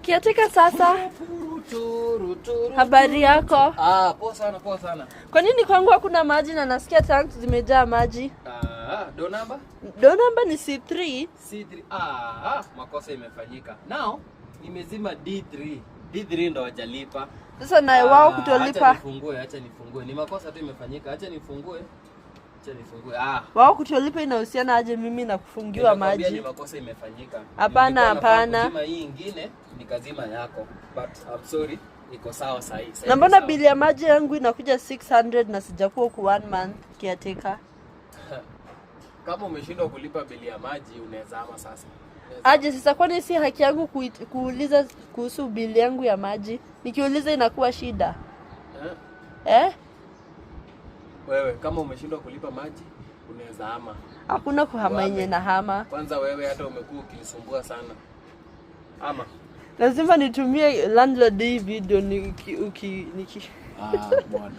Kiatika sasa. Habari yako? Poa sana, poa sana. Kwa nini kwangu hakuna maji na nasikia tanks zimejaa maji? Do number? Do number ni C3. C3. Makosa imefanyika. Now, nimezima D3. D3 ndo hajalipa. Sasa na wao kutolipa. Acha nifungue. Ni makosa tu imefanyika. Acha nifungue. Wao kutolipa inahusiana aje mimi na kufungiwa maji? Ni makosa imefanyika. Hapana. Kuzima hii nyingine nikazima yako. But I'm sorry. Iko sawa sasa. Na mbona bili ya maji yangu inakuja 600 na sijakuwa ku 1 month kiatika? Kama umeshindwa kulipa bili ya maji unaweza ama sasa. Aje sasa, kwani si haki yangu kuuliza kuhusu bili yangu ya maji? Nikiuliza inakuwa shida. Wewe kama umeshindwa kulipa maji unaweza ama. Hakuna kuhama yenye na hama. Kwanza wewe hata umekuwa ukinisumbua sana. Ama lazima nitumie landlord hii video bwana.